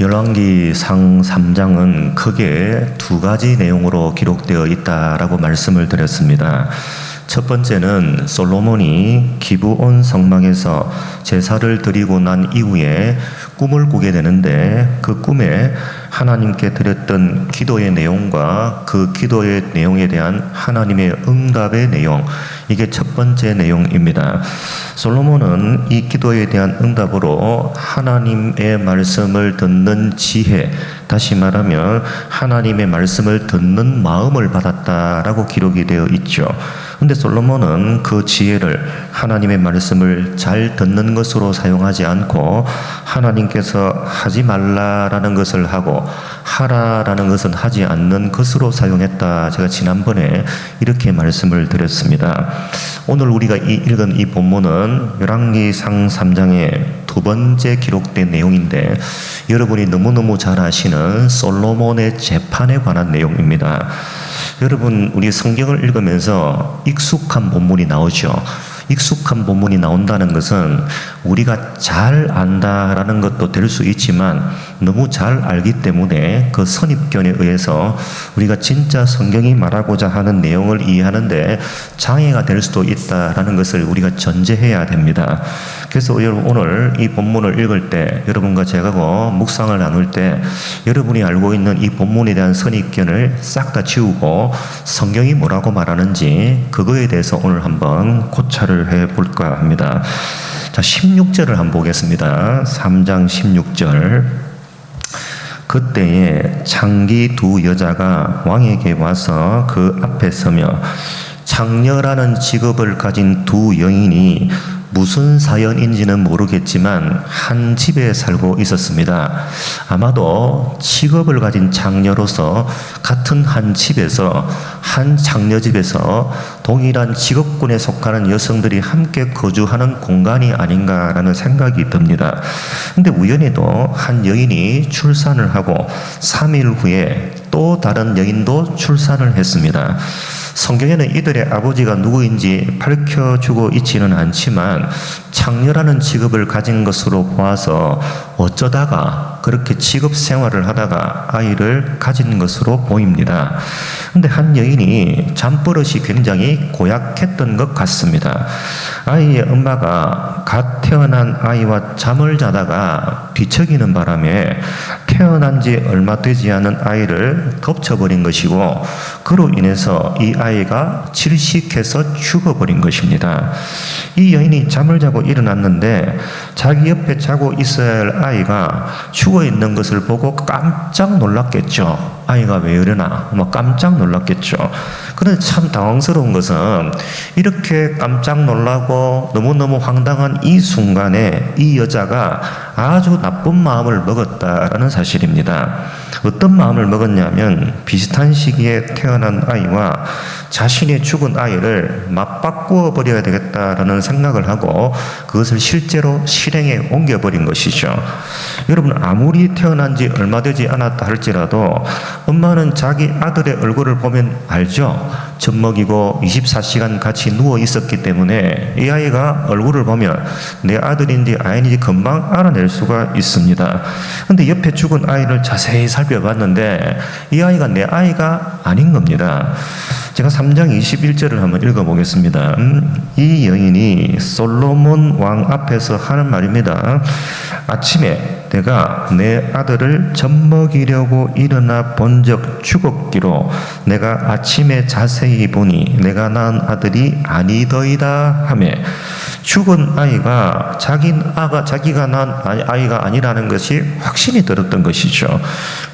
열왕기상 3장은 크게 두 가지 내용으로 기록되어 있다라고 말씀을 드렸습니다. 첫 번째는 솔로몬이 기브온 성막에서 제사를 드리고 난 이후에 꿈을 꾸게 되는데, 그 꿈에 하나님께 드렸던 기도의 내용과 그 기도의 내용에 대한 하나님의 응답의 내용, 이게 첫 번째 내용입니다. 솔로몬은 이 기도에 대한 응답으로 하나님의 말씀을 듣는 지혜, 다시 말하면 하나님의 말씀을 듣는 마음을 받았다라고 기록이 되어 있죠. 근데 솔로몬은 그 지혜를 하나님의 말씀을 잘 듣는 것으로 사용하지 않고 하나님께서 하지 말라라는 것을 하고 하라라는 것은 하지 않는 것으로 사용했다. 제가 지난번에 이렇게 말씀을 드렸습니다. 오늘 우리가 읽은 이 본문은 열왕기상 3장의 두 번째 기록된 내용인데, 여러분이 너무너무 잘 아시는 솔로몬의 재판에 관한 내용입니다. 여러분, 우리 성경을 읽으면서 익숙한 본문이 나오죠. 익숙한 본문이 나온다는 것은 우리가 잘 안다라는 것도 될 수 있지만, 너무 잘 알기 때문에 그 선입견에 의해서 우리가 진짜 성경이 말하고자 하는 내용을 이해하는데 장애가 될 수도 있다라는 것을 우리가 전제해야 됩니다. 그래서 여러분, 오늘 이 본문을 읽을 때, 여러분과 제가 묵상을 나눌 때 여러분이 알고 있는 이 본문에 대한 선입견을 싹 다 지우고 성경이 뭐라고 말하는지 그거에 대해서 오늘 한번 고찰을 해볼까 합니다. 자, 16절을 한번 보겠습니다. 3장 16절. 그때에 창기 두 여자가 왕에게 와서 그 앞에 서며, 창녀라는 직업을 가진 두 여인이 무슨 사연인지는 모르겠지만 한 집에 살고 있었습니다. 아마도 직업을 가진 창녀로서 같은 한 집에서, 한 창녀집에서 동일한 직업군에 속하는 여성들이 함께 거주하는 공간이 아닌가라는 생각이 듭니다. 근데 우연히도 한 여인이 출산을 하고 3일 후에 또 다른 여인도 출산을 했습니다. 성경에는 이들의 아버지가 누구인지 밝혀주고 있지는 않지만 창녀라는 직업을 가진 것으로 보아서 어쩌다가 그렇게 직업 생활을 하다가 아이를 가진 것으로 보입니다. 근데 한 여인이 잠버릇이 굉장히 고약했던 것 같습니다. 아이의 엄마가 갓 태어난 아이와 잠을 자다가 뒤척이는 바람에 태어난 지 얼마 되지 않은 아이를 덮쳐버린 것이고, 그로 인해서 이 아이가 질식해서 죽어버린 것입니다. 이 여인이 잠을 자고 일어났는데 자기 옆에 자고 있어야 할 아이가 죽어있는 것을 보고 깜짝 놀랐겠죠. 아이가 왜 이러나 깜짝 놀랐겠죠. 그런데 참 당황스러운 것은 이렇게 깜짝 놀라고 너무너무 황당한 이 순간에 이 여자가 아주 나쁜 마음을 먹었다라는 사실입니다. 어떤 마음을 먹었냐면, 비슷한 시기에 태어난 아이와 자신의 죽은 아이를 맞바꾸어 버려야 되겠다라는 생각을 하고 그것을 실제로 실행에 옮겨버린 것이죠. 여러분, 아무리 태어난 지 얼마 되지 않았다 할지라도 엄마는 자기 아들의 얼굴을 보면 알죠. 젖먹이고 24시간 같이 누워 있었기 때문에 이 아이가 얼굴을 보면 내 아들인지 아닌지 금방 알아낼 수가 있습니다. 근데 옆에 죽은 아이를 자세히 살펴봤는데 이 아이가 내 아이가 아닌 겁니다. 제가 3장 21절을 한번 읽어보겠습니다. 이 여인이 솔로몬 왕 앞에서 하는 말입니다. 아침에 내가 내 아들을 젖먹이려고 일어나 본 적 죽었기로 내가 아침에 자세히 보니 내가 낳은 아들이 아니더이다 하며, 죽은 아이가 자기가 낳은 아이가 아니라는 것이 확신이 들었던 것이죠.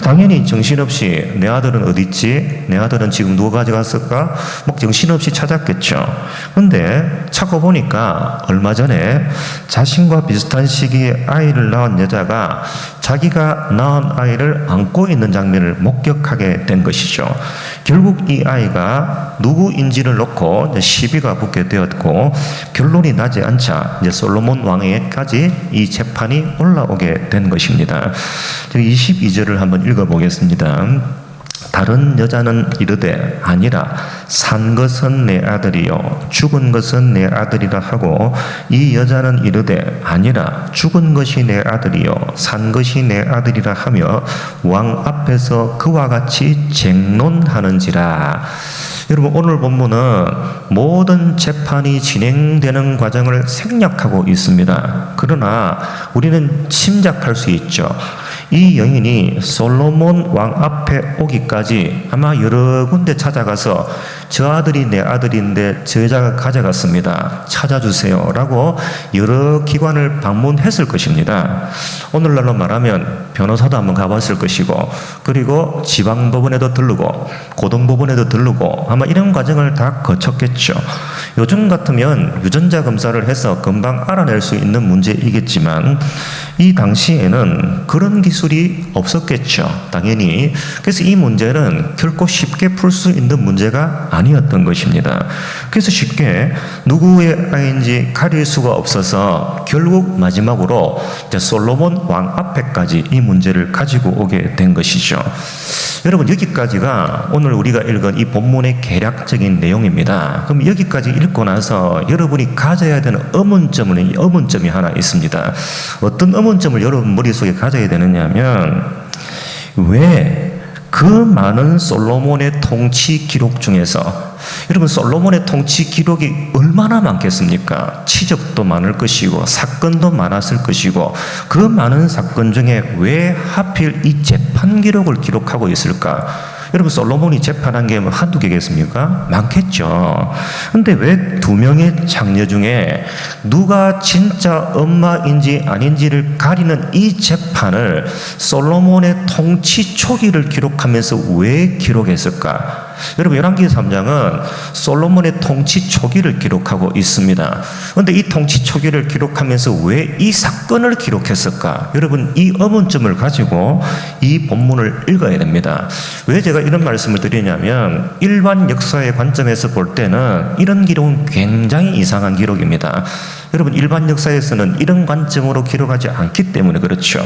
당연히 정신없이 내 아들은 어디 있지? 내 아들은 지금 누가 가져갔을까? 정신없이 찾았겠죠. 근데 찾고 보니까 얼마 전에 자신과 비슷한 시기에 아이를 낳은 여자가 자기가 낳은 아이를 안고 있는 장면을 목격하게 된 것이죠. 결국 이 아이가 누구인지를 놓고 시비가 붙게 되었고, 결론이 나지 않자 이제 솔로몬 왕에게까지 이 재판이 올라오게 된 것입니다. 22절을 한번 읽어보겠습니다. 다른 여자는 이르되 아니라 산 것은 내 아들이요 죽은 것은 내 아들이라 하고 이 여자는 이르되 아니라 죽은 것이 내 아들이요 산 것이 내 아들이라 하며 왕 앞에서 그와 같이 쟁론하는지라. 여러분, 오늘 본문은 모든 재판이 진행되는 과정을 생략하고 있습니다. 그러나 우리는 짐작할 수 있죠. 이 여인이 솔로몬 왕 앞에 오기까지 아마 여러 군데 찾아가서 저 아들이 내 아들인데 저 여자가 가져갔습니다. 찾아주세요 라고 여러 기관을 방문했을 것입니다. 오늘날로 말하면 변호사도 한번 가봤을 것이고, 그리고 지방법원에도 들르고 고등법원에도 들르고 아마 이런 과정을 다 거쳤겠죠. 요즘 같으면 유전자 검사를 해서 금방 알아낼 수 있는 문제이겠지만 이 당시에는 그런 기술이 없었겠죠. 당연히. 그래서 이 문제는 결코 쉽게 풀 수 있는 문제가 아니었던 것입니다. 그래서 쉽게 누구의 아이인지 가릴 수가 없어서 결국 마지막으로 솔로몬 왕 앞에까지 이 문제를 가지고 오게 된 것이죠. 여러분, 여기까지가 오늘 우리가 읽은 이 본문의 개략적인 내용입니다. 그럼 여기까지 읽고 나서 여러분이 가져야 되는 의문점이 하나 있습니다. 어떤 의문점을 여러분 머릿속에 가져야 되느냐 하면, 왜 그 많은 솔로몬의 통치 기록 중에서, 여러분, 솔로몬의 통치 기록이 얼마나 많겠습니까? 치적도 많을 것이고 사건도 많았을 것이고, 그 많은 사건 중에 왜 하필 이 재판 기록을 기록하고 있을까? 여러분, 솔로몬이 재판한 게 한두 개겠습니까? 많겠죠. 근데 왜 두 명의 장녀 중에 누가 진짜 엄마인지 아닌지를 가리는 이 재판을 솔로몬의 통치 초기를 기록하면서 왜 기록했을까? 여러분, 열왕기 3장은 솔로몬의 통치 초기를 기록하고 있습니다. 그런데 이 통치 초기를 기록하면서 왜 이 사건을 기록했을까? 여러분, 이 의문점을 가지고 이 본문을 읽어야 됩니다. 왜 제가 이런 말씀을 드리냐면, 일반 역사의 관점에서 볼 때는 이런 기록은 굉장히 이상한 기록입니다. 여러분, 일반 역사에서는 이런 관점으로 기록하지 않기 때문에 그렇죠.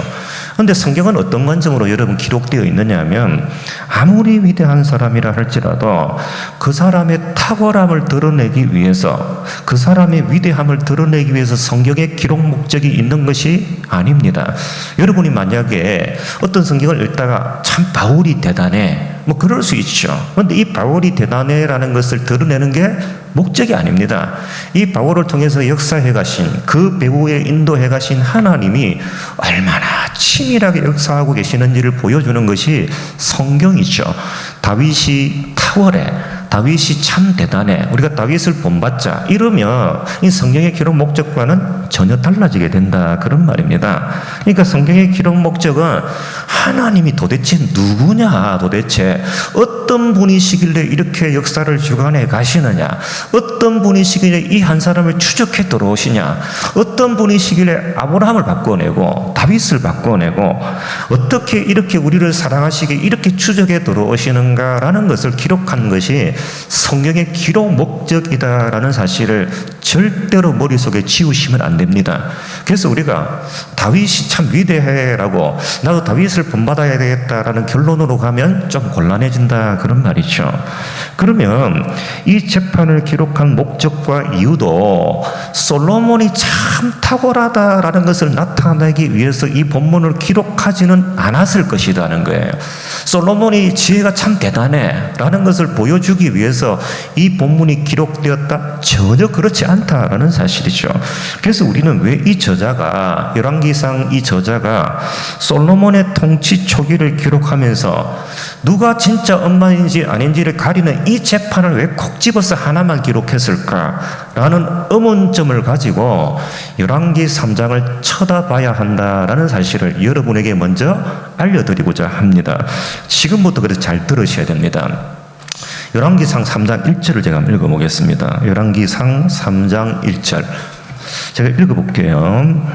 그런데 성경은 어떤 관점으로 여러분 기록되어 있느냐 하면, 아무리 위대한 사람이라 할지라도 그 사람의 탁월함을 드러내기 위해서, 그 사람의 위대함을 드러내기 위해서 성경의 기록 목적이 있는 것이 아닙니다. 여러분이 만약에 어떤 성경을 읽다가 참 바울이 대단해, 뭐 그럴 수 있죠. 그런데 이 바울이 대단해라는 것을 드러내는 게 목적이 아닙니다. 이 바울을 통해서 역사해 가신, 그 배후에 인도해 가신 하나님이 얼마나 치밀하게 역사하고 계시는지를 보여주는 것이 성경이죠. 다윗이 탁월해, 다윗이 참 대단해, 우리가 다윗을 본받자, 이러면 이 성경의 기록 목적과는 전혀 달라지게 된다, 그런 말입니다. 그러니까 성경의 기록 목적은 하나님이 도대체 누구냐, 도대체 어떤 분이시길래 이렇게 역사를 주관해 가시느냐, 어떤 분이시길래 이 한 사람을 추적해 들어오시냐, 어떤 분이시길래 아브라함을 바꿔내고 다윗을 바꿔내고 어떻게 이렇게 우리를 사랑하시게 이렇게 추적해 들어오시는가라는 것을 기록한 것이 성경의 기록 목적이다라는 사실을 절대로 머릿속에 지우시면 안 됩니다. 그래서 우리가 다윗이 참 위대해라고 나도 다윗을 본받아야 되겠다라는 결론으로 가면 좀 곤란해진다, 그런 말이죠. 그러면 이 재판을 기록한 목적과 이유도 솔로몬이 참 탁월하다라는 것을 나타내기 위해서 이 본문을 기록하지는 않았을 것이라는 거예요. 솔로몬이 지혜가 참 대단해 라는 것을 보여주기 위해서 이 본문이 기록되었다? 전혀 그렇지 않다라는 사실이죠. 그래서 우리는 왜 이 저자가, 열왕기상 이 저자가 솔로몬의 통치 초기를 기록하면서 누가 진짜 엄마인지 아닌지를 가리는 이 재판을 왜 콕 집어서 하나만 기록했을까라는 의문점을 가지고 열왕기 3장을 쳐다봐야 한다라는 사실을 여러분에게 먼저 알려드리고자 합니다. 지금부터 그래서 잘 들으셔야 됩니다. 열왕기상 3장 1절을 제가 한번 읽어보겠습니다. 열왕기상 3장 1절 제가 읽어볼게요.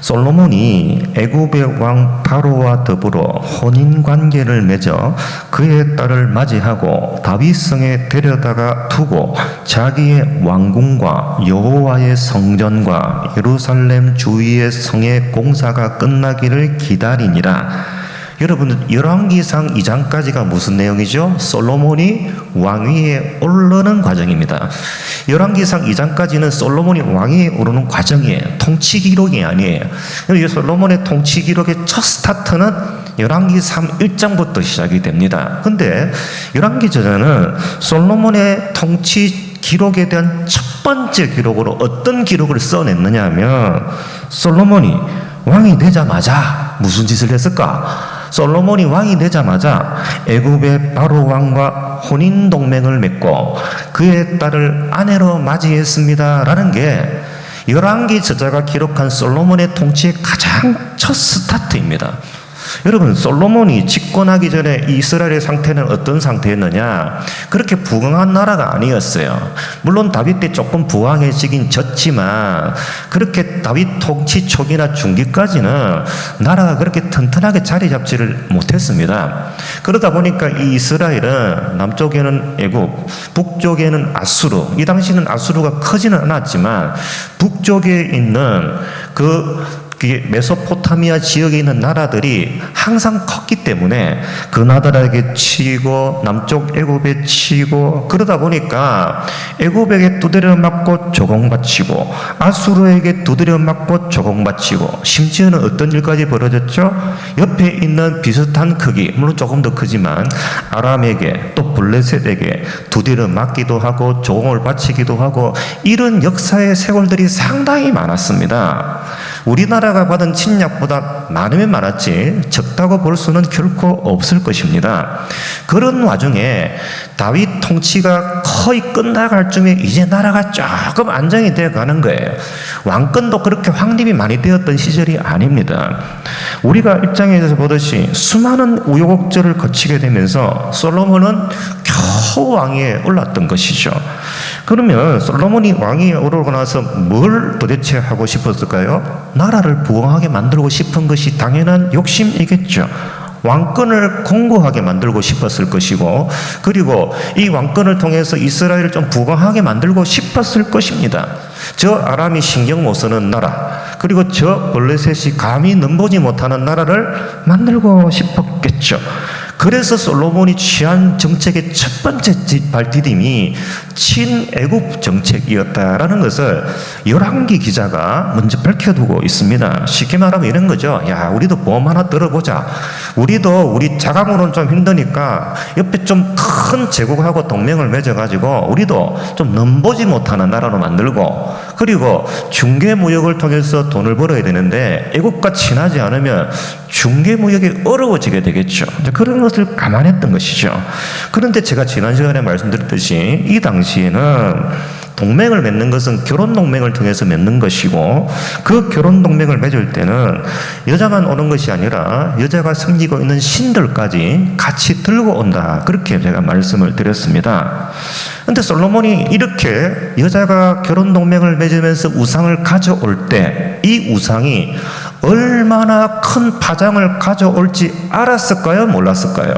솔로몬이 애굽의 왕 바로와 더불어 혼인관계를 맺어 그의 딸을 맞이하고 다윗성에 데려다가 두고 자기의 왕궁과 여호와의 성전과 예루살렘 주위의 성의 공사가 끝나기를 기다리니라. 여러분 열왕기상 2장까지가 무슨 내용이죠? 솔로몬이 왕위에 오르는 과정입니다. 열왕기상 2장까지는 솔로몬이 왕위에 오르는 과정이에요. 통치 기록이 아니에요. 이 솔로몬의 통치 기록의 첫 스타트는 열왕기상 1장부터 시작이 됩니다. 근데 열왕기전에는 솔로몬의 통치 기록에 대한 첫 번째 기록으로 어떤 기록을 써냈느냐 하면 솔로몬이 왕이 되자마자 무슨 짓을 했을까? 솔로몬이 왕이 되자마자 애굽의 바로 왕과 혼인 동맹을 맺고 그의 딸을 아내로 맞이했습니다 라는 게 열왕기 저자가 기록한 솔로몬의 통치의 가장 첫 스타트입니다. 여러분 솔로몬이 집권하기 전에 이스라엘의 상태는 어떤 상태였느냐? 그렇게 부강한 나라가 아니었어요. 물론 다윗 때 조금 부강해지긴 졌지만 그렇게 다윗 통치 초기나 중기까지는 나라가 그렇게 튼튼하게 자리 잡지를 못했습니다. 그러다 보니까 이 이스라엘은 남쪽에는 애굽, 북쪽에는 아수르, 이 당시는 아수르가 크지는 않았지만 북쪽에 있는 그게 메소포타미아 지역에 있는 나라들이 항상 컸기 때문에 그 나라에게 치고 남쪽 애굽에 치고 그러다 보니까 애굽에게 두드려 맞고 조공바치고 아수르에게 두드려 맞고 조공바치고 심지어는 어떤 일까지 벌어졌죠? 옆에 있는 비슷한 크기 물론 조금 더 크지만 아람에게 또 블레셋에게 두드려 맞기도 하고 조공을 바치기도 하고 이런 역사의 세월들이 상당히 많았습니다. 우리나라가 받은 침략보다 많으면 많았지 적다고 볼 수는 결코 없을 것입니다. 그런 와중에 다윗 통치가 거의 끝나갈 쯤에 이제 나라가 조금 안정이 되어 가는 거예요. 왕권도 그렇게 확립이 많이 되었던 시절이 아닙니다. 우리가 일장에서 보듯이 수많은 우여곡절을 거치게 되면서 솔로몬은 겨우 왕위에 올랐던 것이죠. 그러면 솔로몬이 왕위에 오르고 나서 뭘 도대체 하고 싶었을까요? 나라를 부강하게 만들고 싶은 것이 당연한 욕심이겠죠. 왕권을 공고하게 만들고 싶었을 것이고 그리고 이 왕권을 통해서 이스라엘을 좀 부강하게 만들고 싶었을 것입니다. 저 아람이 신경 못 쓰는 나라 그리고 저 블레셋이 감히 넘보지 못하는 나라를 만들고 싶었겠죠. 그래서 솔로몬이 취한 정책의 첫 번째 발디딤이 친애굽 정책이었다라는 것을 열왕기 기자가 먼저 밝혀두고 있습니다. 쉽게 말하면 이런 거죠. 야, 우리도 보험 하나 들어보자. 우리도 우리 자강으로는 좀 힘드니까 옆에 좀 큰 제국하고 동맹을 맺어가지고 우리도 좀 넘보지 못하는 나라로 만들고 그리고 중개무역을 통해서 돈을 벌어야 되는데 애국과 친하지 않으면 중개무역이 어려워지게 되겠죠. 그런 것을 감안했던 것이죠. 그런데 제가 지난 시간에 말씀드렸듯이 이 당시에는 동맹을 맺는 것은 결혼 동맹을 통해서 맺는 것이고 그 결혼 동맹을 맺을 때는 여자만 오는 것이 아니라 여자가 섬기고 있는 신들까지 같이 들고 온다. 그렇게 제가 말씀을 드렸습니다. 그런데 솔로몬이 이렇게 여자가 결혼 동맹을 맺으면서 우상을 가져올 때 이 우상이 얼마나 큰 파장을 가져올지 알았을까요? 몰랐을까요?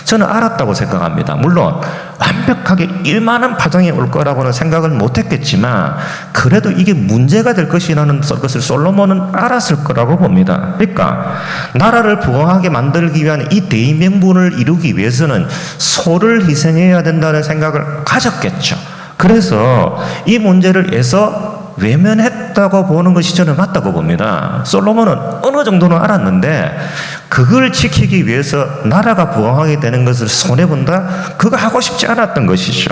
저는 알았다고 생각합니다. 물론 완벽하게 일만한 파장이 올 거라고는 생각을 못했겠지만 그래도 이게 문제가 될 것이라는 것을 솔로몬은 알았을 거라고 봅니다. 그러니까 나라를 부강하게 만들기 위한 이 대의명분을 이루기 위해서는 소를 희생해야 된다는 생각을 가졌겠죠. 그래서 이 문제를 애써 외면했다고 보는 것이 저는 맞다고 봅니다. 솔로몬은 어느 정도는 알았는데 그걸 지키기 위해서 나라가 부강하게 되는 것을 손해본다? 그거 하고 싶지 않았던 것이죠.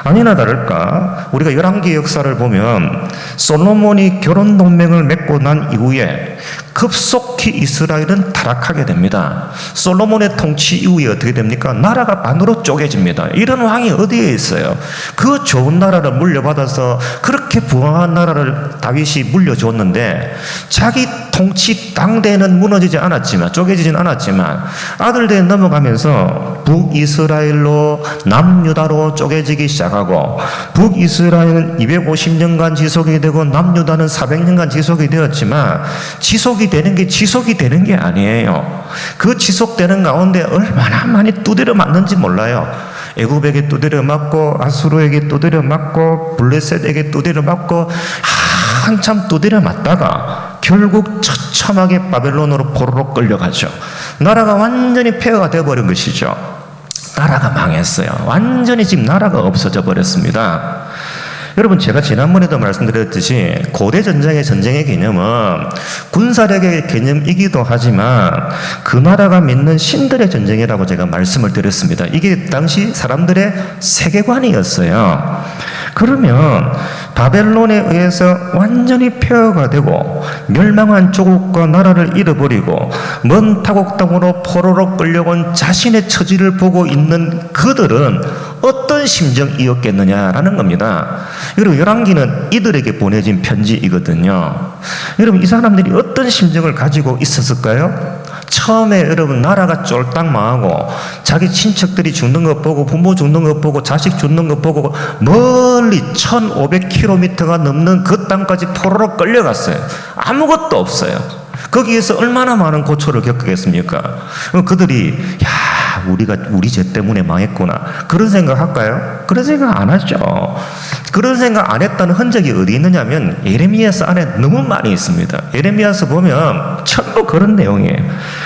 아니나 다를까 우리가 열왕기 역사를 보면 솔로몬이 결혼 동맹을 맺고 난 이후에 급속히 이스라엘은 타락하게 됩니다. 솔로몬의 통치 이후에 어떻게 됩니까? 나라가 반으로 쪼개집니다. 이런 왕이 어디에 있어요? 그 좋은 나라를 물려받아서 그렇게 부강한 나라를 다윗이 물려줬는데 자기 통치 당대는 무너지지 않았지만 쪼개지진 않았지만 아들대에 넘어가면서 북이스라엘로 남유다로 쪼개지기 시작하고 북이스라엘은 250년간 지속이 되고 남유다는 400년간 지속이 되었지만 지속이 되는 게 아니에요. 그 지속되는 가운데 얼마나 많이 두드려 맞는지 몰라요. 애굽에게 두드려 맞고 아수르에게 두드려 맞고 블레셋에게 두드려 맞고 한참 두드려 맞다가 결국 처참하게 바벨론으로 포로로 끌려가죠. 나라가 완전히 폐허가 되어버린 것이죠. 나라가 망했어요. 완전히 지금 나라가 없어져 버렸습니다. 여러분, 제가 지난번에도 말씀드렸듯이 고대 전쟁의 개념은 군사력의 개념이기도 하지만 그 나라가 믿는 신들의 전쟁이라고 제가 말씀을 드렸습니다. 이게 당시 사람들의 세계관이었어요. 그러면 바벨론에 의해서 완전히 폐허가 되고 멸망한 조국과 나라를 잃어버리고 먼 타국 땅으로 포로로 끌려온 자신의 처지를 보고 있는 그들은 어떤 심정이었겠느냐라는 겁니다. 여러분, 열왕기는 이들에게 보내진 편지이거든요. 여러분, 이 사람들이 어떤 심정을 가지고 있었을까요? 처음에 여러분 나라가 쫄딱 망하고 자기 친척들이 죽는 것 보고 부모 죽는 것 보고 자식 죽는 것 보고 멀리 1500km가 넘는 그 땅까지 포로로 끌려갔어요. 아무것도 없어요. 거기에서 얼마나 많은 고초를 겪겠습니까? 그들이 우리 죄 때문에 망했구나 그런 생각 할까요? 그런 생각 안 하죠. 그런 생각 안 했다는 흔적이 어디 있느냐면 예레미야서 안에 너무 많이 있습니다. 예레미야서 보면 전부 그런 내용이에요.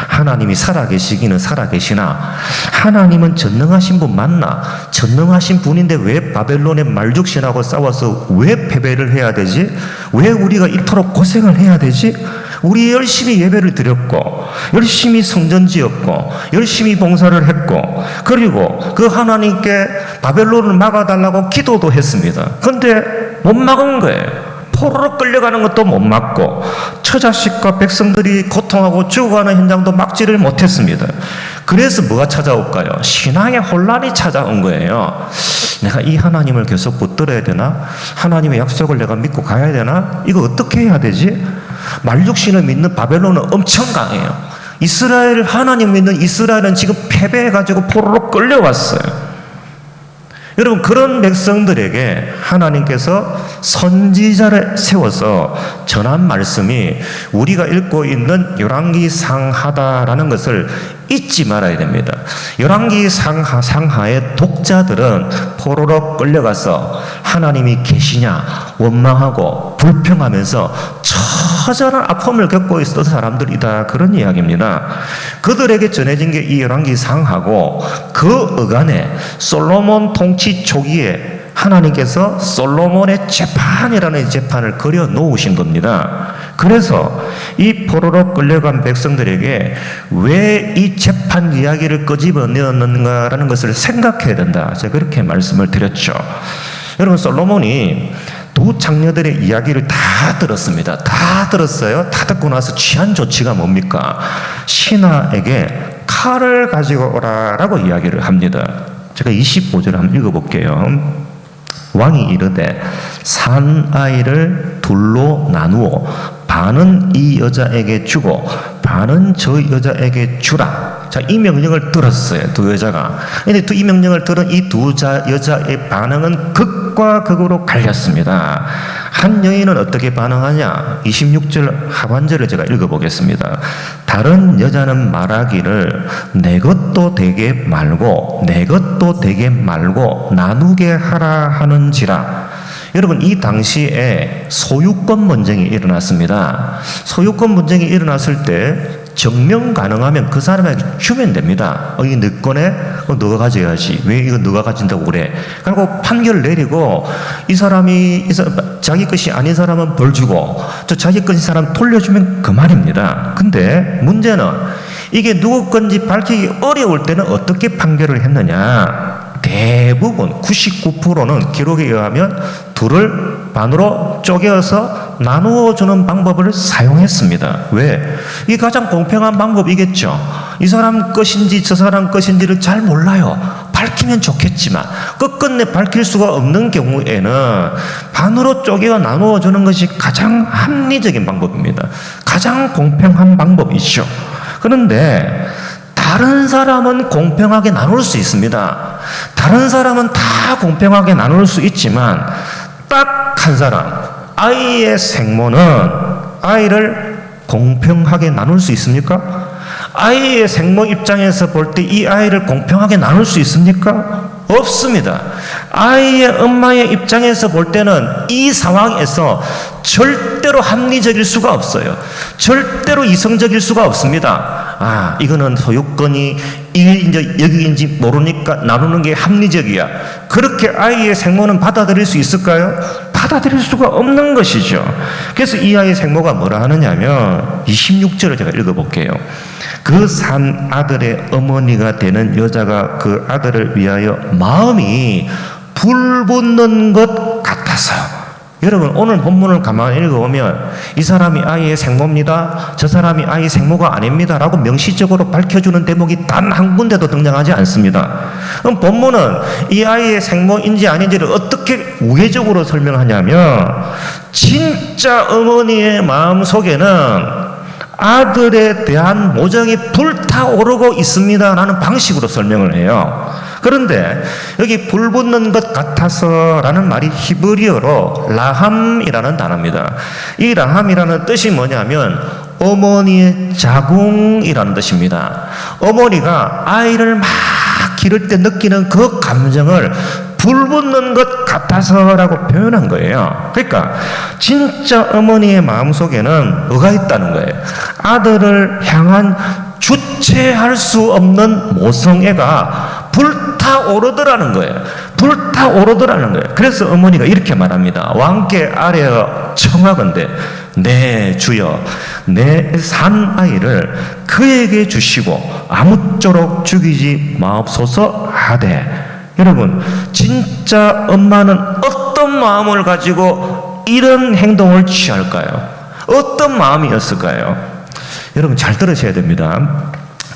하나님이 살아계시기는 살아계시나 하나님은 전능하신 분 맞나? 전능하신 분인데 왜 바벨론의 말죽신하고 싸워서 왜 패배를 해야 되지? 왜 우리가 이토록 고생을 해야 되지? 우리 열심히 예배를 드렸고 열심히 성전 지었고 열심히 봉사를 했고 그리고 그 하나님께 바벨론을 막아달라고 기도도 했습니다. 그런데 못 막은 거예요. 포로로 끌려가는 것도 못 막고 처자식과 백성들이 고통하고 죽어가는 현장도 막지를 못했습니다. 그래서 뭐가 찾아올까요? 신앙의 혼란이 찾아온 거예요. 내가 이 하나님을 계속 붙들어야 되나? 하나님의 약속을 내가 믿고 가야 되나? 이거 어떻게 해야 되지? 말죽신을 믿는 바벨론은 엄청 강해요. 이스라엘, 하나님 믿는 이스라엘은 지금 패배해가지고 포로로 끌려왔어요. 여러분, 그런 백성들에게 하나님께서 선지자를 세워서 전한 말씀이 우리가 읽고 있는 열왕기 상하다라는 것을 잊지 말아야 됩니다. 열왕기 상하의 독자들은 포로로 끌려가서 하나님이 계시냐 원망하고 불평하면서 처절한 아픔을 겪고 있었던 사람들이다, 그런 이야기입니다. 그들에게 전해진 게 이 열왕기 상하고 그 어간에 솔로몬 통치 초기에 하나님께서 솔로몬의 재판이라는 재판을 그려 놓으신 겁니다. 그래서 이 포로로 끌려간 백성들에게 왜 이 재판 이야기를 끄집어내었는가라는 것을 생각해야 된다, 제가 그렇게 말씀을 드렸죠. 여러분, 솔로몬이 두 장녀들의 이야기를 다 들었습니다. 다 들었어요. 다 듣고 나서 취한 조치가 뭡니까? 신하에게 칼을 가지고 오라라고 이야기를 합니다. 제가 25절을 한번 읽어볼게요. 왕이 이르되 산 아이를 둘로 나누어 반은 이 여자에게 주고 반은 저 여자에게 주라. 자, 이 명령을 들었어요, 두 여자가. 근데 이 명령을 들은 이 두 여자의 반응은 극과 극으로 갈렸습니다. 한 여인은 어떻게 반응하냐? 26절 하반절을 제가 읽어보겠습니다. 다른 여자는 말하기를 내 것도 되게 말고 내 것도 되게 말고 나누게 하라 하는지라. 여러분, 이 당시에 소유권 분쟁이 일어났습니다. 소유권 분쟁이 일어났을 때 증명 가능하면 그 사람에게 주면 됩니다. 이게 네 거네? 너가 가져야지. 왜 이거 너가 가진다고 그래? 그리고 판결을 내리고 이 사람이 자기 것이 아닌 사람은 벌 주고 또 자기 것인 사람 돌려주면 그만입니다. 근데 문제는 이게 누구 건지 밝히기 어려울 때는 어떻게 판결을 했느냐? 대부분 99%는 기록에 의하면 둘을 반으로 쪼개어서 나누어 주는 방법을 사용했습니다. 왜? 이게 가장 공평한 방법이겠죠. 이 사람 것인지 저 사람 것인지를 잘 몰라요. 밝히면 좋겠지만 끝끝내 밝힐 수가 없는 경우에는 반으로 쪼개어 나누어 주는 것이 가장 합리적인 방법입니다. 가장 공평한 방법이죠. 그런데 다른 사람은 공평하게 나눌 수 있습니다. 다른 사람은 다 공평하게 나눌 수 있지만 딱 한 사람, 아이의 생모는 아이를 공평하게 나눌 수 있습니까? 아이의 생모 입장에서 볼 때 이 아이를 공평하게 나눌 수 있습니까? 없습니다. 아이의 엄마의 입장에서 볼 때는 이 상황에서 절대로 합리적일 수가 없어요. 절대로 이성적일 수가 없습니다. 이거는 소유권이 이인지 여기인지 모르니까 나누는 게 합리적이야. 그렇게 아이의 생모는 받아들일 수 있을까요? 받아들일 수가 없는 것이죠. 그래서 이 아이의 생모가 뭐라 하느냐면 26절을 제가 읽어볼게요. 그 산 아들의 어머니가 되는 여자가 그 아들을 위하여 마음이 불붙는 것 같아서. 여러분, 오늘 본문을 가만히 읽어보면 이 사람이 아이의 생모입니다, 저 사람이 아이의 생모가 아닙니다 라고 명시적으로 밝혀주는 대목이 단 한 군데도 등장하지 않습니다. 그럼 본문은 이 아이의 생모인지 아닌지를 어떻게 우회적으로 설명하냐면, 진짜 어머니의 마음 속에는 아들에 대한 모정이 불타오르고 있습니다 라는 방식으로 설명을 해요. 그런데 여기 불붙는 것 같아서 라는 말이 히브리어로 라함이라는 단어입니다. 이 라함이라는 뜻이 뭐냐면 어머니의 자궁이라는 뜻입니다. 어머니가 아이를 막 기를 때 느끼는 그 감정을 불붙는 것 같아서라고 표현한 거예요. 그러니까 진짜 어머니의 마음속에는 뭐가 있다는 거예요. 아들을 향한 주체할 수 없는 모성애가 불타오르더라는 거예요. 불타오르더라는 거예요. 그래서 어머니가 이렇게 말합니다. 왕께 아뢰어 청하건대 내 주여 내 산 아이를 그에게 주시고 아무쪼록 죽이지 마옵소서 하되. 여러분, 진짜 엄마는 어떤 마음을 가지고 이런 행동을 취할까요? 어떤 마음이었을까요? 여러분, 잘 들으셔야 됩니다.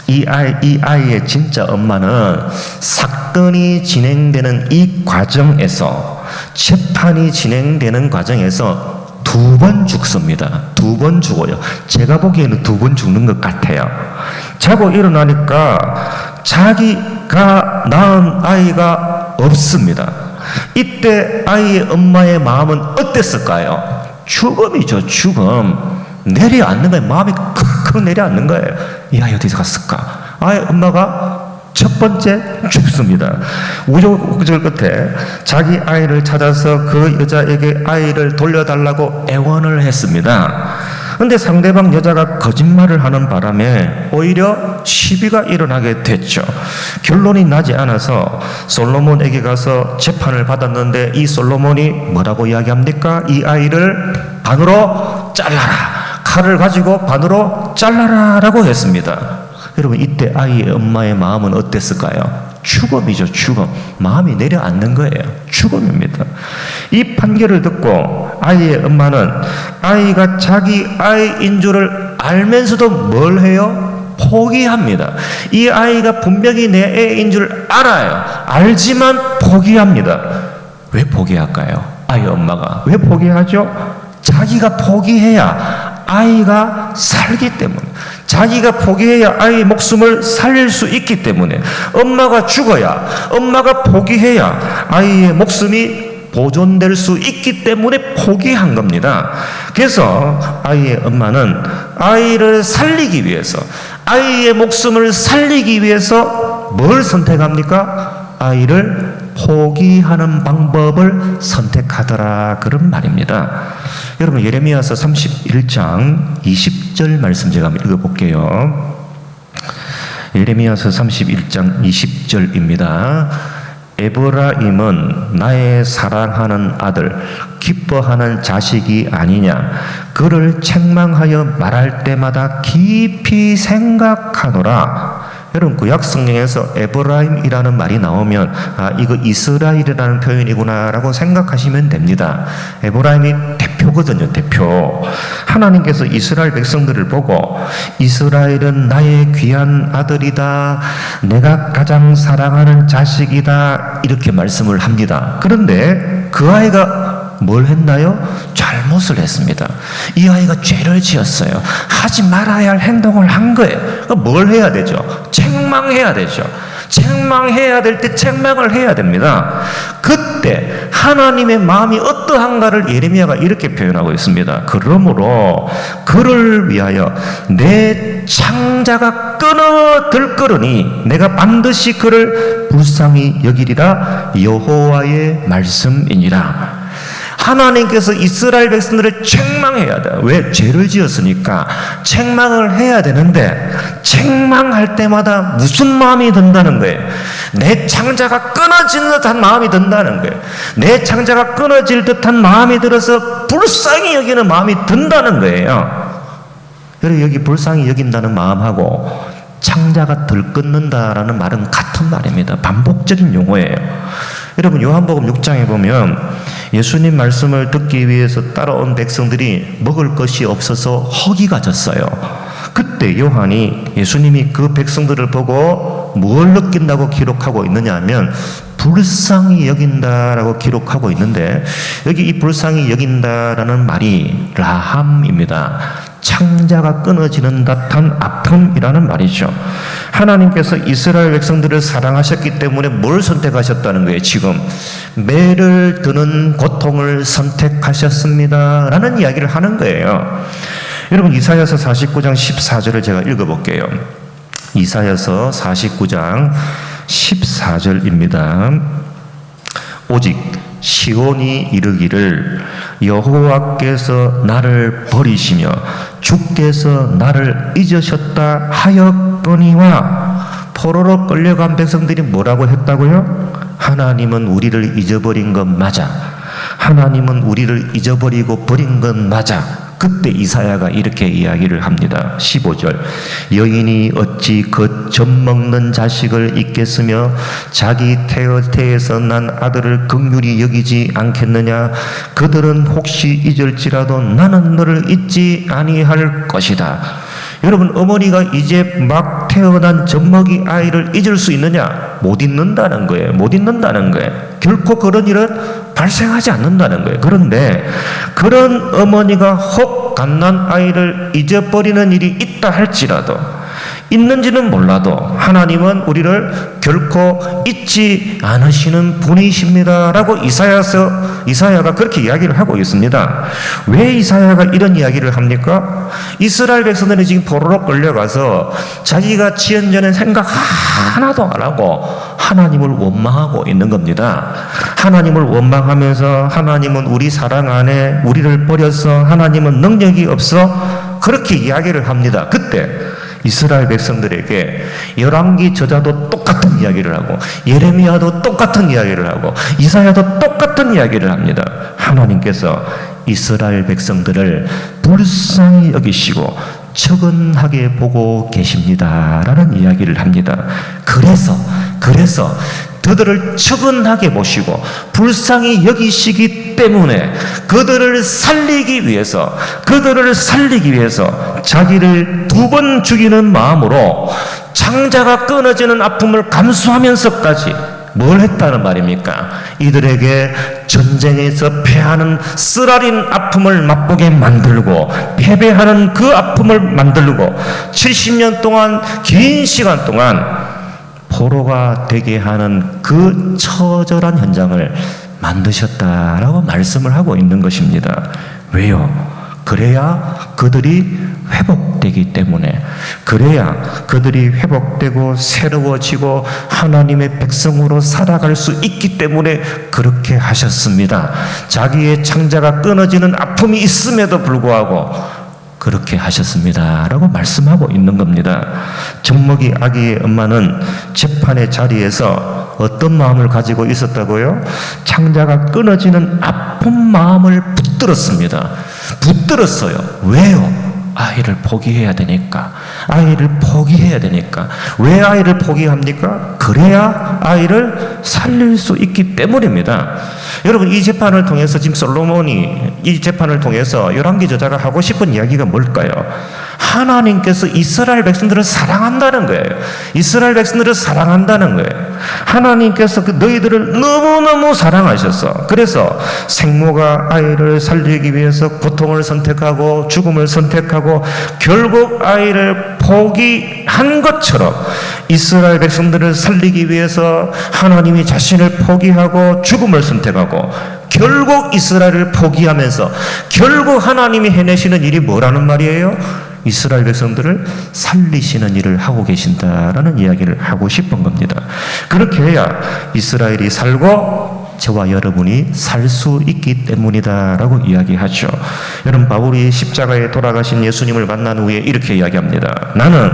이 아이의 진짜 엄마는 사건이 진행되는 이 과정에서, 재판이 진행되는 과정에서 2번 죽습니다. 2번 죽어요. 제가 보기에는 2번 죽는 것 같아요. 자고 일어나니까 자기가 낳은 아이가 없습니다. 이때 아이의 엄마의 마음은 어땠을까요? 죽음이죠. 죽음. 내려앉는 거예요. 마음이 컥컥 내려앉는 거예요. 이 아이 어디서 갔을까? 아이의 엄마가 첫 번째 죽습니다. 우여곡절 끝에 자기 아이를 찾아서 그 여자에게 아이를 돌려달라고 애원을 했습니다. 그런데 상대방 여자가 거짓말을 하는 바람에 오히려 시비가 일어나게 됐죠. 결론이 나지 않아서 솔로몬에게 가서 재판을 받았는데 이 솔로몬이 뭐라고 이야기합니까? 이 아이를 반으로 잘라라. 칼을 가지고 반으로 잘라라 라고 했습니다. 여러분, 이때 아이의 엄마의 마음은 어땠을까요? 죽음이죠. 죽음. 마음이 내려앉는 거예요. 죽음입니다. 이 판결을 듣고 아이의 엄마는 아이가 자기 아이인 줄을 알면서도 뭘 해요? 포기합니다. 이 아이가 분명히 내 애인 줄 알아요. 알지만 포기합니다. 왜 포기할까요? 아이 엄마가 왜 포기하죠? 자기가 포기해야 아이가 살기 때문에, 자기가 포기해야 아이의 목숨을 살릴 수 있기 때문에, 엄마가 죽어야, 엄마가 포기해야 아이의 목숨이 보존될 수 있기 때문에 포기한 겁니다. 그래서 아이의 엄마는 아이를 살리기 위해서, 아이의 목숨을 살리기 위해서 뭘 선택합니까? 아이를 포기하는 방법을 선택하더라, 그런 말입니다. 여러분, 예레미야서 31장 20절 말씀 제가 한번 읽어볼게요. 예레미야서 31장 20절입니다. 에브라임은 나의 사랑하는 아들, 기뻐하는 자식이 아니냐. 그를 책망하여 말할 때마다 깊이 생각하노라. 여러분, 구약 성경에서 에브라임이라는 말이 나오면 이거 이스라엘이라는 표현이구나 라고 생각하시면 됩니다. 에브라임이 대표거든요. 대표. 하나님께서 이스라엘 백성들을 보고 이스라엘은 나의 귀한 아들이다, 내가 가장 사랑하는 자식이다, 이렇게 말씀을 합니다. 그런데 그 아이가 뭘 했나요? 잘못을 했습니다. 이 아이가 죄를 지었어요. 하지 말아야 할 행동을 한 거예요. 뭘 해야 되죠? 책망해야 되죠. 책망해야 될 때 책망을 해야 됩니다. 그때 하나님의 마음이 어떠한가를 예레미야가 이렇게 표현하고 있습니다. 그러므로 그를 위하여 내 창자가 끊어들거르니 내가 반드시 그를 불쌍히 여기리라. 여호와의 말씀이니라. 하나님께서 이스라엘 백성들을 책망해야 돼요. 왜? 죄를 지었으니까 책망을 해야 되는데 책망할 때마다 무슨 마음이 든다는 거예요? 내 창자가 끊어지는 듯한 마음이 든다는 거예요. 내 창자가 끊어질 듯한 마음이 들어서 불쌍히 여기는 마음이 든다는 거예요. 여러분, 여기 불쌍히 여긴다는 마음하고 창자가 덜 끊는다라는 말은 같은 말입니다. 반복적인 용어예요. 여러분, 요한복음 6장에 보면 예수님 말씀을 듣기 위해서 따라온 백성들이 먹을 것이 없어서 허기가 졌어요. 그때 요한이 예수님이 그 백성들을 보고 뭘 느낀다고 기록하고 있느냐 하면 불쌍히 여긴다라고 기록하고 있는데, 여기 이 불쌍히 여긴다라는 말이 라함입니다. 창자가 끊어지는 듯한 아픔이라는 말이죠. 하나님께서 이스라엘 백성들을 사랑하셨기 때문에 뭘 선택하셨다는 거예요? 지금 매를 드는 고통을 선택하셨습니다 라는 이야기를 하는 거예요. 여러분, 이사야서 49장 14절을 제가 읽어볼게요. 이사야서 49장 14절입니다. 오직 시온이 이르기를 여호와께서 나를 버리시며 주께서 나를 잊으셨다 하였거니와. 포로로 끌려간 백성들이 뭐라고 했다고요? 하나님은 우리를 잊어버린 것 맞아. 하나님은 우리를 잊어버리고 버린 것 맞아. 그때 이사야가 이렇게 이야기를 합니다. 15절. 여인이 어찌 그 젖먹는 자식을 잊겠으며 자기 태에서 난 아들을 긍휼히 여기지 않겠느냐. 그들은 혹시 잊을지라도 나는 너를 잊지 아니할 것이다. 여러분, 어머니가 이제 막 태어난 젖먹이 아이를 잊을 수 있느냐? 못 잊는다는 거예요. 못 잊는다는 거예요. 결코 그런 일은 발생하지 않는다는 거예요. 그런데 그런 어머니가 혹 갓난 아이를 잊어버리는 일이 있다 할지라도, 있는지는 몰라도 하나님은 우리를 결코 잊지 않으시는 분이십니다 라고 이사야가 그렇게 이야기를 하고 있습니다. 왜 이사야가 이런 이야기를 합니까? 이스라엘 백성들이 지금 포로로 끌려가서 자기가 지은 죄는 생각 하나도 안 하고 하나님을 원망하고 있는 겁니다. 하나님을 원망하면서 하나님은 우리 사랑 안에 우리를 버려서 하나님은 능력이 없어, 그렇게 이야기를 합니다. 그때 이스라엘 백성들에게 열왕기 저자도 똑같은 이야기를 하고 예레미야도 똑같은 이야기를 하고 이사야도 똑같은 이야기를 합니다. 하나님께서 이스라엘 백성들을 불쌍히 여기시고 측은하게 보고 계십니다 라는 이야기를 합니다. 그래서 그들을 측은하게 보시고 불쌍히 여기시기 때문에 그들을 살리기 위해서 자기를 2번 죽이는 마음으로 창자가 끊어지는 아픔을 감수하면서까지 뭘 했다는 말입니까? 이들에게 전쟁에서 패하는 쓰라린 아픔을 맛보게 만들고 패배하는 그 아픔을 만들고 70년 동안, 긴 시간 동안 포로가 되게 하는 그 처절한 현장을 만드셨다라고 말씀을 하고 있는 것입니다. 왜요? 그래야 그들이 회복되기 때문에, 그래야 그들이 회복되고 새로워지고 하나님의 백성으로 살아갈 수 있기 때문에 그렇게 하셨습니다. 자기의 창자가 끊어지는 아픔이 있음에도 불구하고 그렇게 하셨습니다 라고 말씀하고 있는 겁니다. 젖먹이 아기의 엄마는 재판의 자리에서 어떤 마음을 가지고 있었다고요? 창자가 끊어지는 아픈 마음을 붙들었습니다. 붙들었어요. 왜요? 아이를 포기해야 되니까. 왜 아이를 포기합니까? 그래야 아이를 살릴 수 있기 때문입니다. 여러분, 이 재판을 통해서 지금 솔로몬이 이 재판을 통해서 열왕기 저자가 하고 싶은 이야기가 뭘까요? 하나님께서 이스라엘 백성들을 사랑한다는 거예요. 이스라엘 백성들을 사랑한다는 거예요. 하나님께서 너희들을 너무너무 사랑하셔서 그래서 생모가 아이를 살리기 위해서 고통을 선택하고 죽음을 선택하고 결국 아이를 포기한 것처럼 이스라엘 백성들을 살리기 위해서 하나님이 자신을 포기하고 죽음을 선택하고 결국 이스라엘을 포기하면서 결국 하나님이 해내시는 일이 뭐라는 말이에요? 이스라엘 백성들을 살리시는 일을 하고 계신다라는 이야기를 하고 싶은 겁니다. 그렇게 해야 이스라엘이 살고 저와 여러분이 살 수 있기 때문이다라고 이야기하죠. 여러분, 바울이 십자가에 돌아가신 예수님을 만난 후에 이렇게 이야기합니다. 나는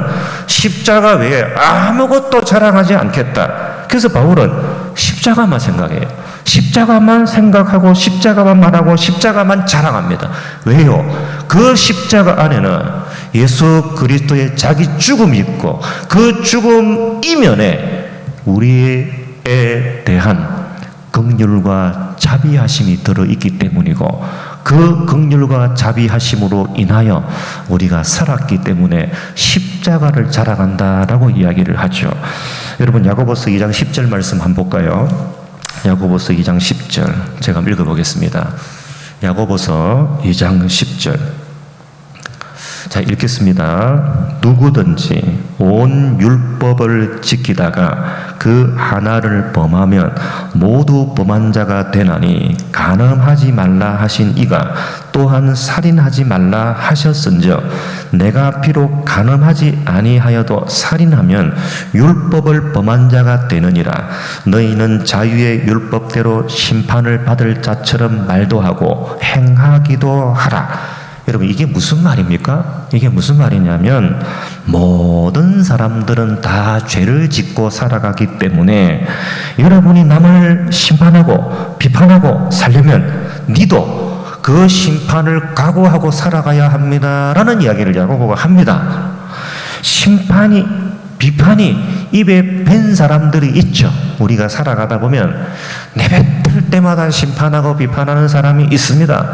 십자가 외에 아무것도 자랑하지 않겠다. 그래서 바울은 십자가만 생각해요. 십자가만 생각하고 십자가만 말하고 십자가만 자랑합니다. 왜요? 그 십자가 안에는 예수 그리스도의 자기 죽음이 있고 그 죽음 이면에 우리에 대한 긍휼과 자비하심이 들어있기 때문이고 그 긍휼과 자비하심으로 인하여 우리가 살았기 때문에 십자가를 자랑한다라고 이야기를 하죠. 여러분, 야고보서 2장 10절 말씀 한번 볼까요? 야고보서 2장 10절 제가 읽어보겠습니다. 야고보서 2장 10절 자, 읽겠습니다. 누구든지 온 율법을 지키다가 그 하나를 범하면 모두 범한 자가 되나니 간음하지 말라 하신 이가 또한 살인하지 말라 하셨은즉 내가 비록 간음하지 아니하여도 살인하면 율법을 범한 자가 되느니라. 너희는 자유의 율법대로 심판을 받을 자처럼 말도 하고 행하기도 하라. 여러분, 이게 무슨 말입니까? 이게 무슨 말이냐면 모든 사람들은 다 죄를 짓고 살아가기 때문에 여러분이 남을 심판하고 비판하고 살려면 니도 그 심판을 각오하고 살아가야 합니다라는 이야기를 야고보가 합니다. 심판이 비판이 입에 밴 사람들이 있죠. 우리가 살아가다 보면 내뱉을 때마다 심판하고 비판하는 사람이 있습니다.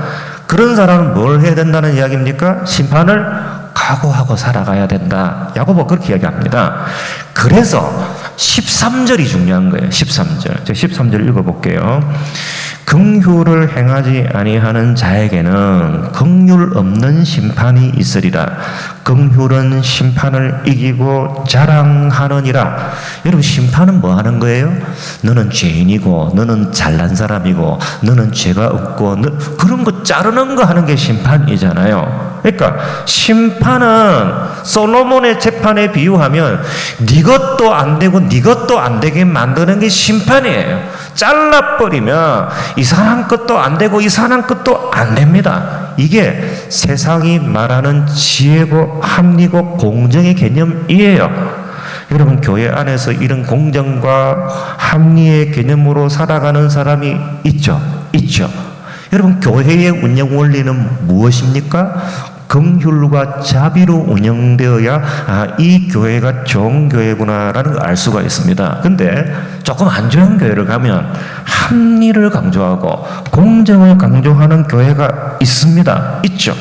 그런 사람은 뭘 해야 된다는 이야기입니까? 심판을 각오하고 살아가야 된다. 야고보가 그렇게 이야기합니다. 그래서 13절이 중요한 거예요. 13절. 제가 13절 읽어볼게요. 긍휼을 행하지 아니하는 자에게는 긍휼 없는 심판이 있으리라. 긍휼은 심판을 이기고 자랑하느니라. 여러분, 심판은 뭐 하는 거예요? 너는 죄인이고 너는 잘난 사람이고 너는 죄가 없고 그런 거 자르는 거 하는 게 심판이잖아요. 그러니까 심판은 솔로몬의 재판에 비유하면 네 것도 안 되고 네 것도 안 되게 만드는 게 심판이에요. 잘라버리면 이 사람 것도 안 되고 이 사람 것도 안 됩니다. 이게 세상이 말하는 지혜고 합리고 공정의 개념이에요. 여러분, 교회 안에서 이런 공정과 합리의 개념으로 살아가는 사람이 있죠. 여러분, 교회의 운영 원리는 무엇입니까? 긍휼과 자비로 운영되어야 이 교회가 좋은 교회구나라는 걸 알 수가 있습니다. 근데 조금 안 좋은 교회를 가면 합리를 강조하고 공정을 강조하는 교회가 있죠.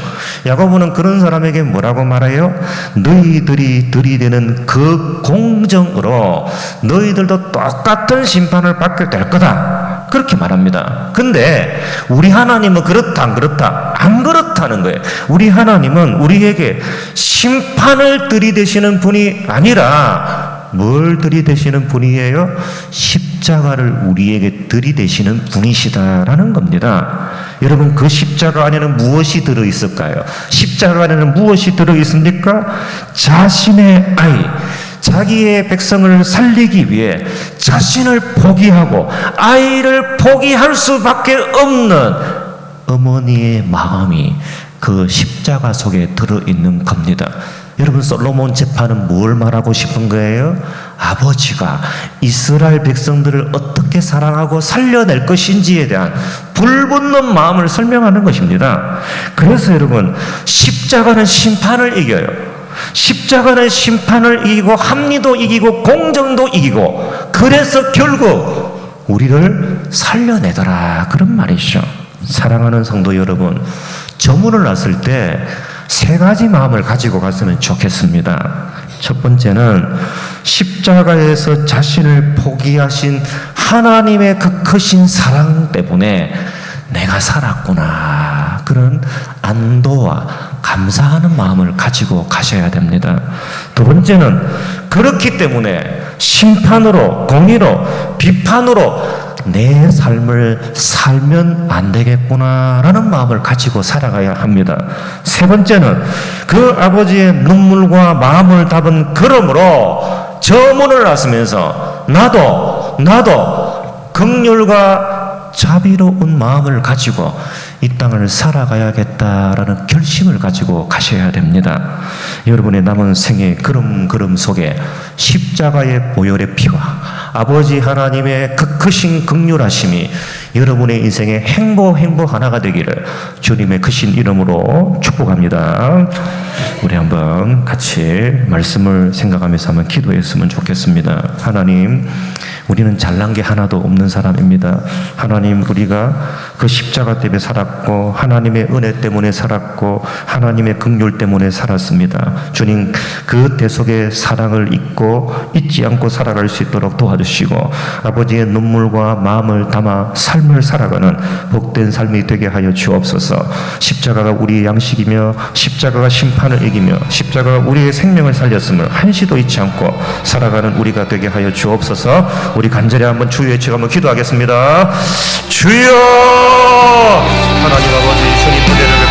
야고보는 그런 사람에게 뭐라고 말해요? 너희들이 들이대는 그 공정으로 너희들도 똑같은 심판을 받게 될 거다. 그렇게 말합니다. 근데 우리 하나님은 그렇다 안 그렇다? 안 그렇다는 거예요. 우리 하나님은 우리에게 심판을 들이대시는 분이 아니라 뭘 들이대시는 분이에요? 십자가를 우리에게 들이대시는 분이시다라는 겁니다. 여러분, 그 십자가 안에는 무엇이 들어있을까요? 십자가 안에는 무엇이 들어있습니까? 자신의 아이, 자기의 백성을 살리기 위해 자신을 포기하고 아이를 포기할 수밖에 없는 어머니의 마음이 그 십자가 속에 들어있는 겁니다. 여러분, 솔로몬 재판은 뭘 말하고 싶은 거예요? 아버지가 이스라엘 백성들을 어떻게 사랑하고 살려낼 것인지에 대한 불붙는 마음을 설명하는 것입니다. 그래서 여러분, 십자가는 심판을 이겨요. 십자가는 심판을 이기고 합리도 이기고 공정도 이기고 그래서 결국 우리를 살려내더라, 그런 말이죠. 사랑하는 성도 여러분, 저문을 놨을 때 세 가지 마음을 가지고 갔으면 좋겠습니다. 첫 번째는 십자가 십자가에서 자신을 포기하신 하나님의 그 크신 사랑 때문에 내가 살았구나, 그런 안도와 감사하는 마음을 가지고 가셔야 됩니다. 두 번째는 그렇기 때문에 심판으로, 공의로, 비판으로 내 삶을 살면 안 되겠구나라는 마음을 가지고 살아가야 합니다. 세 번째는 그 아버지의 눈물과 마음을 담은 걸음으로 저 문을 나서면서 나도 긍휼과 자비로운 마음을 가지고 이 땅을 살아가야겠다라는 결심을 가지고 가셔야 됩니다. 여러분의 남은 생의 걸음 속에 십자가의 보혈의 피와 아버지 하나님의 그 크신 긍휼하심이 여러분의 인생의 행복 하나가 되기를 주님의 크신 이름으로 축복합니다. 우리 한번 같이 말씀을 생각하면서 한번 기도했으면 좋겠습니다. 하나님, 우리는 잘난 게 하나도 없는 사람입니다. 하나님, 우리가 그 십자가 때문에 살았고 하나님의 은혜 때문에 살았고 하나님의 긍휼 때문에 살았습니다. 주님, 그 대속의 사랑을 잊지 않고 살아갈 수 있도록 도와주시고 아버지의 눈물과 마음을 담아 삶을 살아가는 복된 삶이 되게 하여 주옵소서. 십자가가 우리의 양식이며 십자가가 심판을 이기며 십자가가 우리의 생명을 살렸음을 한시도 잊지 않고 살아가는 우리가 되게 하여 주옵소서. 우리 간절히 한번 주여 외치고 한번 기도하겠습니다. 주여! 하나님 아버지, 주님 은혜를